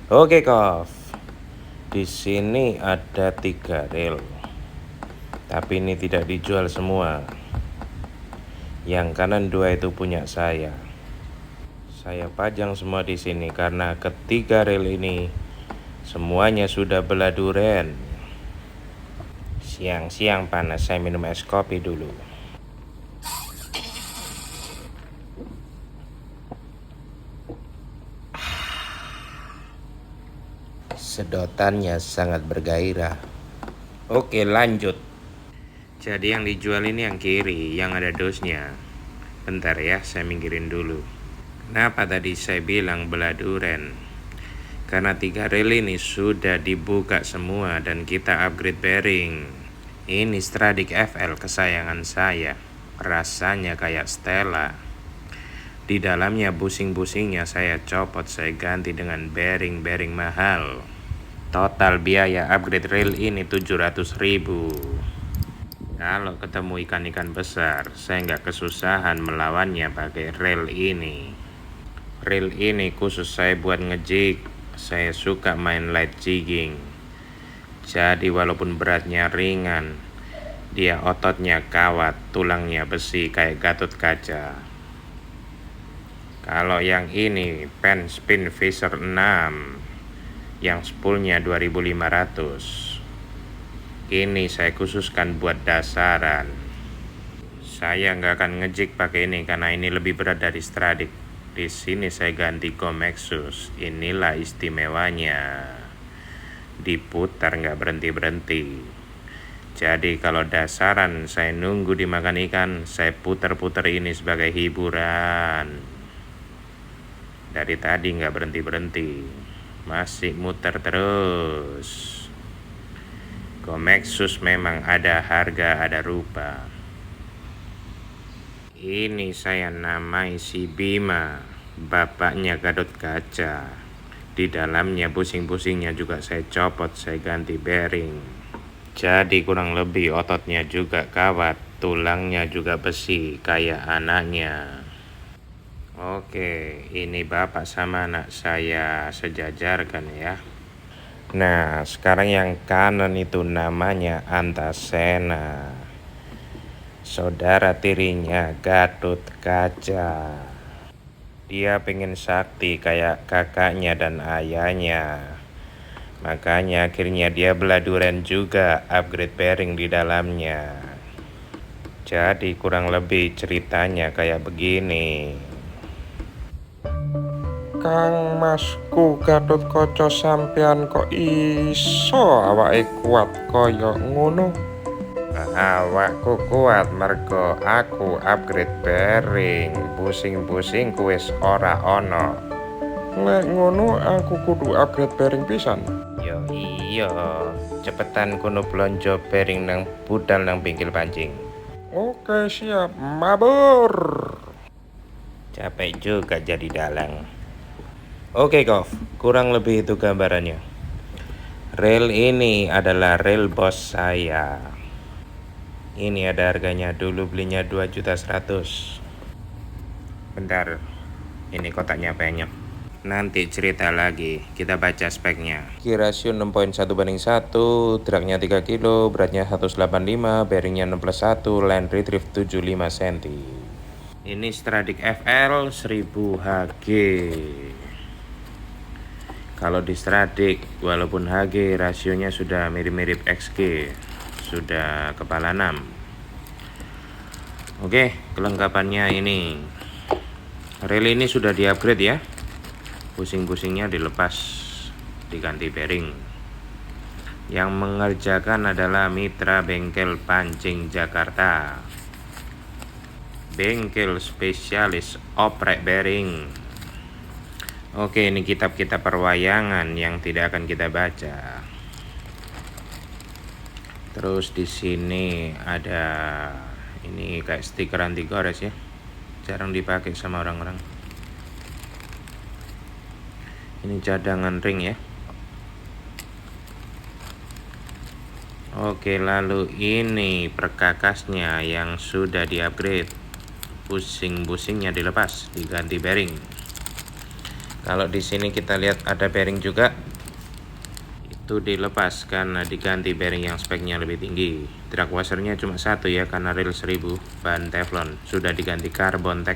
Oke, Kov. Di sini ada 3 rel, tapi ini tidak dijual semua. Yang kanan 2 itu punya saya. Saya pajang semua di sini karena ketiga rel ini semuanya sudah belah duren. Siang-siang panas, saya minum es kopi dulu. Sedotannya sangat bergairah. Oke, lanjut. Jadi yang dijual ini yang kiri, yang ada dosnya. Bentar ya, saya minggirin dulu. Kenapa tadi saya bilang belah duren? Karena 3 rel ini sudah dibuka semua dan kita upgrade bearing. Ini Stradic FL kesayangan saya. Rasanya kayak Stella. Di dalamnya busing-busingnya saya copot, saya ganti dengan bearing-bearing mahal. Total biaya upgrade rel ini 700.000. Kalau ketemu ikan-ikan besar, saya nggak kesusahan melawannya pakai rel ini. Rel ini khusus saya buat ngejig. Saya suka main light jigging. Jadi walaupun beratnya ringan, dia ototnya kawat, tulangnya besi kayak Gatot Kaca. Kalau yang ini Pen Spin Fisher 6, yang spoolnya 2500. Ini saya khususkan buat dasaran. Saya nggak akan ngejig pakai ini karena ini lebih berat dari Stradic. Di sini saya ganti Comexus. Inilah istimewanya. Diputar nggak berhenti-berhenti. Jadi kalau dasaran saya nunggu dimakan ikan, saya putar-putar ini sebagai hiburan. Dari tadi nggak berhenti-berhenti, masih muter terus. Comexus memang ada harga ada rupa. Ini saya namai si Bima, bapaknya Gatot Kaca. Di dalamnya busing-busingnya juga saya copot, saya ganti bearing. Jadi kurang lebih ototnya juga kawat, tulangnya juga besi kayak anaknya. Oke, ini bapak sama anak saya sejajarkan ya. Nah, sekarang yang kanan itu namanya Antasena. Saudara tirinya Gatot Kaca. Dia pengen sakti kayak kakaknya dan ayahnya. Makanya akhirnya dia belah duren juga, upgrade bearing di dalamnya. Jadi kurang lebih ceritanya kayak begini. Kang Masku Gatot Kaca sampean kok iso awake kuat kaya ngono? Awakku kuat mergo aku upgrade bearing, busing-busing wis ora ono. Lek ngono aku kudu upgrade bearing pisan. Yo iya, cepetan kuno blonjo bearing nang budal nang pinggir pancing. Oke siap, mabur. Capek juga jadi dalang. Oke Kov, kurang lebih itu gambarannya. Rel ini adalah rel bos saya. Ini ada harganya, dulu belinya 2.100.000. Bentar, ini kotaknya penyok. Nanti cerita lagi, kita baca speknya. Key ratio 6.1/1, dragnya 3 kilo, beratnya 185, bearingnya 6+1, line retrieve 75 cm. Ini Stradic FL 1000 HG. Kalau di Stradic, walaupun HG rasionya sudah mirip-mirip XG, sudah kepala 6. Oke, kelengkapannya ini. Rel ini sudah di-upgrade ya. Busing-busingnya dilepas, diganti bearing. Yang mengerjakan adalah Mitra Bengkel Pancing Jakarta. Bengkel spesialis oprek bearing. Oke, ini kitab-kitab perwayangan yang tidak akan kita baca. Terus di sini ada ini kayak stiker anti gores ya. Jarang dipakai sama orang-orang. Ini cadangan ring ya. Oke, lalu ini perkakasnya yang sudah di-upgrade. Busing-busingnya dilepas, diganti bearing. Kalau di sini kita lihat ada bearing juga, itu dilepas karena diganti bearing yang speknya lebih tinggi. Drag washernya cuma satu ya, karena reel 1000 ban teflon, sudah diganti carbon tech.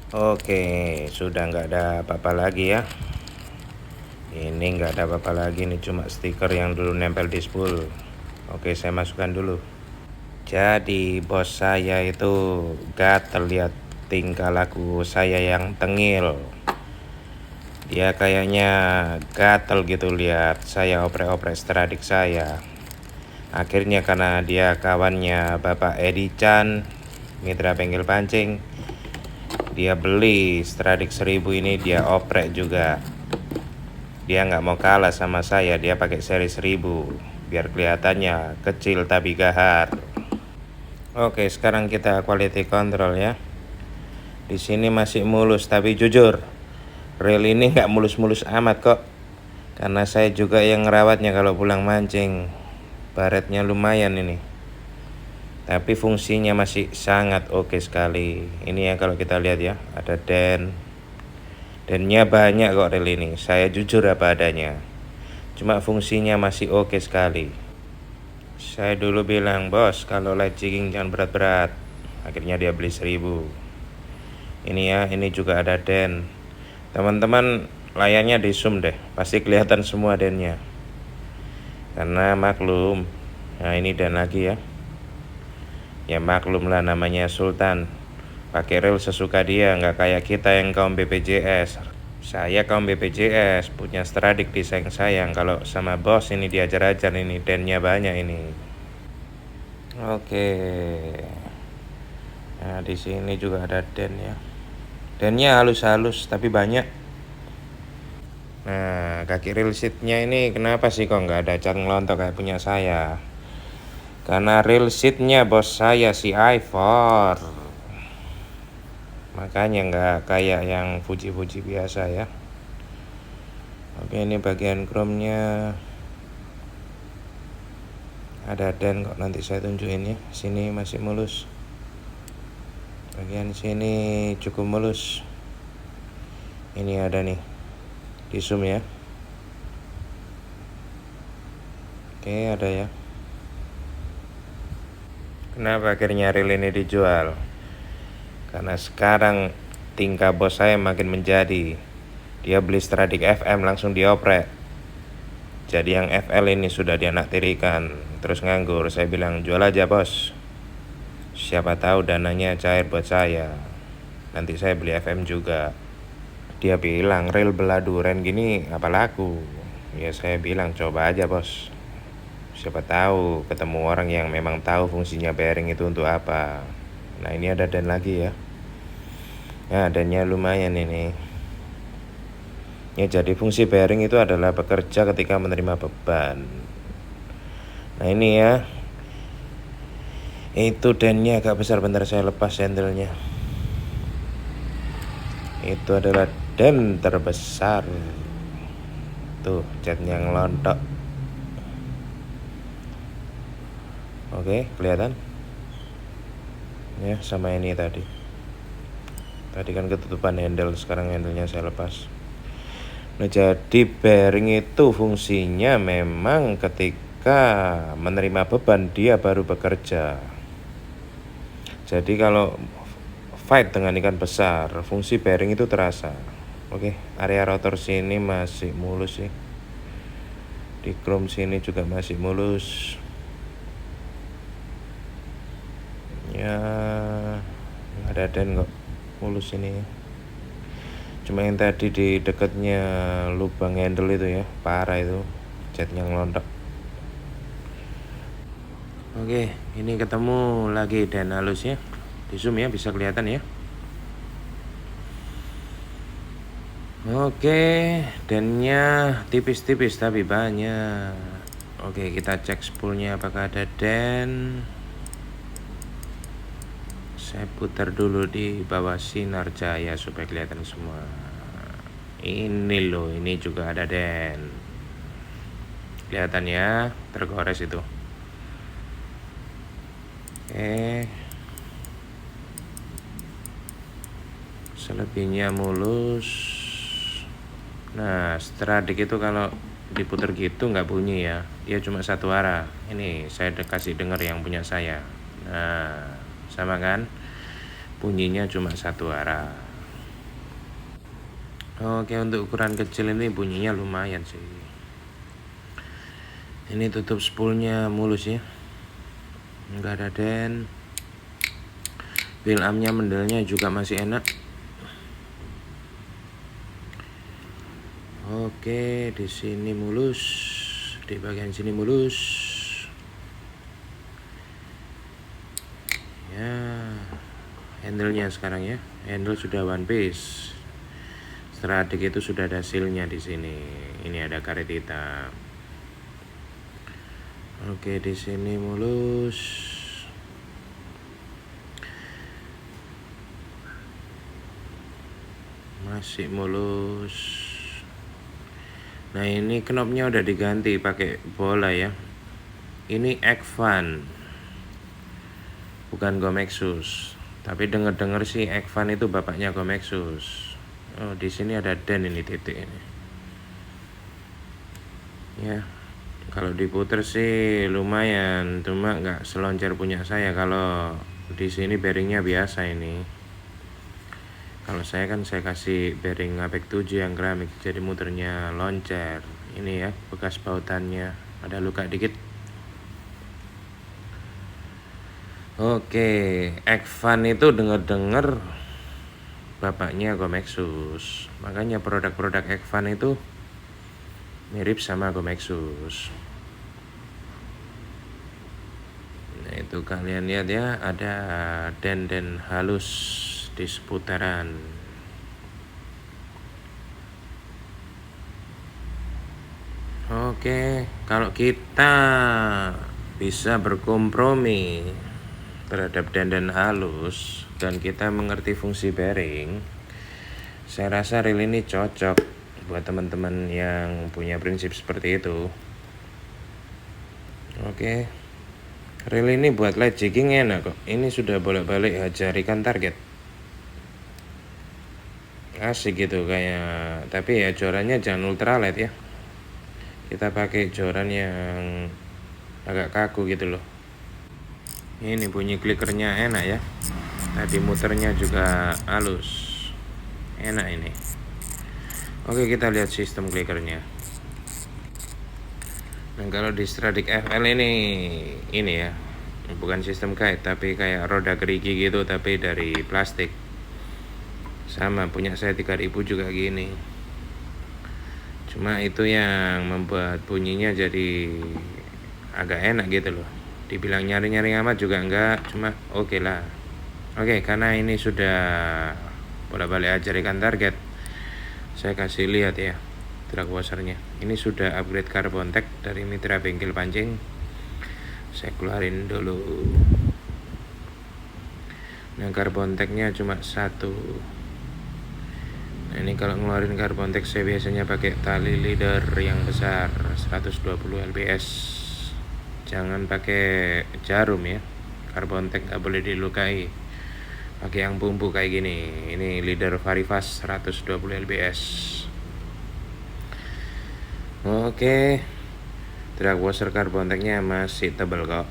Oke, sudah nggak ada apa-apa lagi ya. Ini nggak ada apa-apa lagi, ini cuma stiker yang dulu nempel di spool. Oke, saya masukkan dulu. Jadi bos saya itu gatel lihat tingkah laku saya yang tengil. Dia kayaknya gatel gitu lihat saya oprek-oprek stradik saya. Akhirnya karena dia kawannya Bapak Edi Chan, mitra bengkel pancing, dia beli stradik 1000 ini, dia oprek juga. Dia nggak mau kalah sama saya, dia pakai seri 1000 biar kelihatannya kecil tapi gahar. Oke, sekarang kita quality control ya. Di sini masih mulus, tapi jujur reel ini nggak mulus-mulus amat kok, karena saya juga yang ngerawatnya kalau pulang mancing. Baretnya lumayan ini, tapi fungsinya masih sangat oke sekali. Ini ya kalau kita lihat ya, ada dennya banyak kok reel ini. Saya jujur apa adanya, cuma fungsinya masih oke sekali. Saya dulu bilang, bos kalau light jigging jangan berat-berat, akhirnya dia beli 1000. Ini ya, ini juga ada den. Teman-teman layarnya di zoom deh, pasti kelihatan semua dennya, karena maklum. Nah ini den lagi ya, ya maklum lah, namanya Sultan, pakai reel sesuka dia, nggak kayak kita yang kaum BPJS. Saya kaum BPJS punya stradik disayang sayang, kalau sama bos ini diajar-ajar, ini dennya banyak ini. Oke, nah di sini juga ada den ya. Dennya halus-halus tapi banyak. Nah, kaki reel seatnya ini kenapa sih kok nggak ada cat ngelontok kayak punya saya? Karena reel seatnya bos saya si Ivor, makanya nggak kayak yang Fuji biasa ya. Oke, ini bagian chrome-nya ada den kok, nanti saya tunjukin ya. Sini masih mulus, bagian sini cukup mulus. Ini ada nih, di zoom ya. Oke, ada ya. Kenapa akhirnya reel ini dijual? Karena sekarang tingkah bos saya makin menjadi. Dia beli stradik FM langsung dioprek. Jadi yang FL ini sudah dianaktirikan, terus nganggur. Saya bilang jual aja bos, siapa tahu dananya cair buat saya, nanti saya beli FM juga. Dia bilang reel beladuren gini apa laku. Ya saya bilang coba aja bos, siapa tahu ketemu orang yang memang tahu fungsinya bearing itu untuk apa. Nah ini ada den lagi ya. Nah dennya lumayan ini ya. Jadi fungsi bearing itu adalah bekerja ketika menerima beban. Nah ini ya, itu dennya agak besar, bentar saya lepas handle-nya. Itu adalah den terbesar. Tuh catnya ngelontok. Oke, kelihatan ya, sama ini tadi kan ketutupan handle, sekarang handle-nya saya lepas. Nah jadi bearing itu fungsinya memang ketika menerima beban dia baru bekerja. Jadi kalau fight dengan ikan besar, fungsi bearing itu terasa. Oke, area rotor sini masih mulus sih. Di chrome sini juga masih mulus. Ya, ada den kok, mulus ini. Cuma yang tadi di dekatnya lubang handle itu ya, parah itu, catnya ngelontok. Oke, ini ketemu lagi den halusnya. Di zoom ya, bisa kelihatan ya. Oke, dennya tipis-tipis tapi banyak. Oke, kita cek spoolnya apakah ada den. Saya putar dulu di bawah sinar cahaya supaya kelihatan semua. Ini loh, ini juga ada den. Kelihatan ya, tergores itu. Oke, selebihnya mulus. Nah, Stradik itu kalau diputer gitu nggak bunyi ya, dia cuma satu arah. Ini saya kasih denger yang punya saya. Nah, sama kan, bunyinya cuma satu arah. Oke, untuk ukuran kecil ini bunyinya lumayan sih. Ini tutup spoolnya mulus ya, nggak ada dent. Wheel armnya mendelnya juga masih enak. Oke, di sini mulus, di bagian sini mulus. Ya, handle-nya sekarang ya, handle sudah one piece. Stradik itu sudah ada seal-nya di sini. Ini ada karet hitam. Oke, di sini mulus. Masih mulus. Nah, ini knopnya udah diganti pakai bola ya. Ini Ekvan, bukan Gomexus. Tapi denger-denger sih Ekvan itu bapaknya Gomexus. Oh, di sini ada dent ini, titik ini. Ya, kalau diputer sih lumayan, cuma nggak seloncer punya saya. Kalau di sini bearingnya biasa ini. Kalau saya kan saya kasih bearing Apec 7 yang keramik, jadi muternya loncer. Ini ya bekas pautannya, ada luka dikit. Oke, Ekvan itu denger-denger bapaknya Gomexus. Makanya produk-produk Ekvan itu mirip sama Gomexus. Nah, itu kalian lihat ya, ada dent-dent halus di seputaran. Oke, kalau kita bisa berkompromi terhadap dent-dent halus dan kita mengerti fungsi bearing, saya rasa reel ini cocok buat teman-teman yang punya prinsip seperti itu. Oke, reel ini buat light jigging enak kok. Ini sudah bolak-balik hajar ikan target. Asik gitu kayak, tapi ya jorannya jangan ultralight ya. Kita pakai joran yang agak kaku gitu loh. Ini bunyi klikernya enak ya. Tadi muternya juga halus. Enak ini. Oke, kita lihat sistem klikernya. Nah, kalau di Stradik FL ini ya, bukan sistem kait tapi kayak roda gerigi gitu, tapi dari plastik. Sama punya saya 3000 juga gini. Cuma itu yang membuat bunyinya jadi agak enak gitu loh. Dibilang nyari-nyari amat juga enggak, cuma oke lah. Oke, karena ini sudah bolak-balik ajar ikan target, saya kasih lihat ya drag washernya. Ini sudah upgrade carbon tech dari mitra bengkel pancing. Saya keluarin dulu. Nah, carbon technya cuma satu. Nah, ini kalau ngeluarin carbon tech saya biasanya pakai tali leader yang besar 120 lbs. Jangan pakai jarum ya. Carbon tech nggak boleh dilukai. Pakai yang bumbu kayak gini. Ini leader Varifast 120 lbs. Oke, drag washer carbon technya masih tebal kok.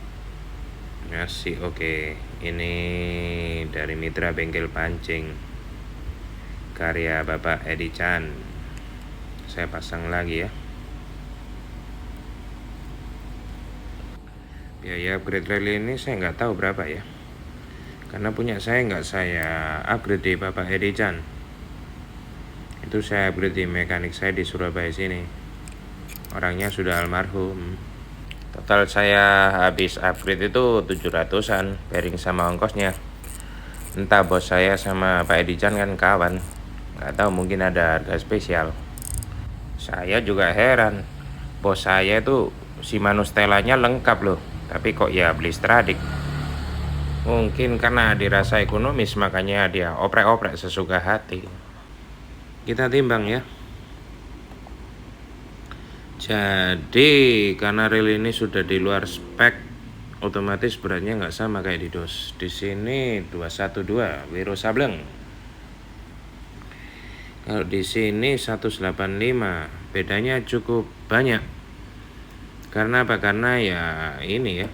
Masih oke. Ini dari mitra bengkel pancing, karya Bapak Edi Chan. Saya pasang lagi ya. Biaya upgrade reel ini saya nggak tahu berapa ya, karena punya saya nggak saya upgrade di Bapak Edi Chan. Itu saya upgrade di mekanik saya di Surabaya sini. Orangnya sudah almarhum. Total saya habis upgrade itu 700-an, bearing sama ongkosnya. Entah bos saya sama Pak Edi Chan kan kawan, nggak tahu mungkin ada harga spesial. Saya juga heran, bos saya itu si Manustelanya lengkap loh, tapi kok ya beli Stradik. Mungkin karena dirasa ekonomis makanya dia oprek-oprek sesuka hati. Kita timbang ya. Jadi karena reel ini sudah di luar spek, otomatis beratnya nggak sama kayak di DOS. Di sini 212 Wiro Sableng. Kalau di sini 185, bedanya cukup banyak. Karena apa? Karena ya ini ya,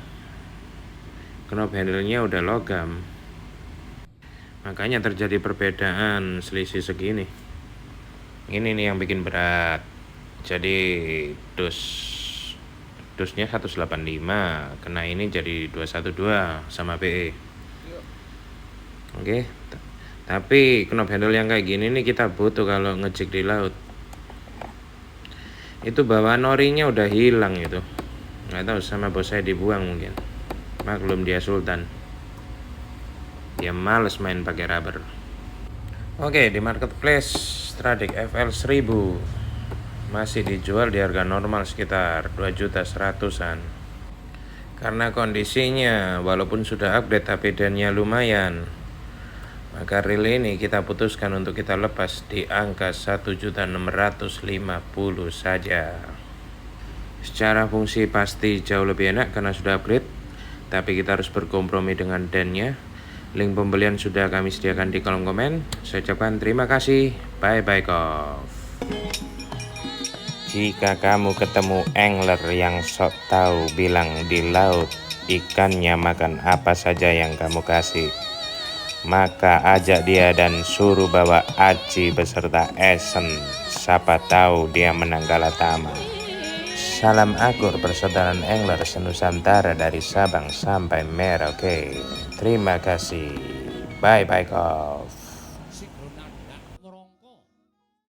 knob handle-nya udah logam. Makanya terjadi perbedaan selisih segini. Ini nih yang bikin berat. Jadi dusnya 185, kena ini jadi 212 sama PE. Oke. Tapi knob handle yang kayak gini nih kita butuh kalau ngejek di laut. Itu bawaan orinya udah hilang itu. Nggak tahu sama bos saya dibuang mungkin. Maklum dia sultan. Dia males main pakai rubber. Oke, di marketplace Stradic FL 1000 masih dijual di harga normal sekitar 2.100.000-an. Karena kondisinya walaupun sudah upgrade tapi dannya lumayan, maka reel ini kita putuskan untuk kita lepas di angka 1.650.000 saja. Secara fungsi pasti jauh lebih enak karena sudah upgrade, tapi kita harus berkompromi dengan dannya. Link pembelian sudah kami sediakan di kolom komen. Saya ucapkan terima kasih. Bye bye Kof. Jika kamu ketemu angler yang sok tahu bilang di laut ikannya makan apa saja yang kamu kasih, maka ajak dia dan suruh bawa aci beserta esen. Siapa tahu dia menang Galatama. Salam akur persaudaraan angler senusantara dari Sabang sampai Merauke. Terima kasih. Bye bye Kof.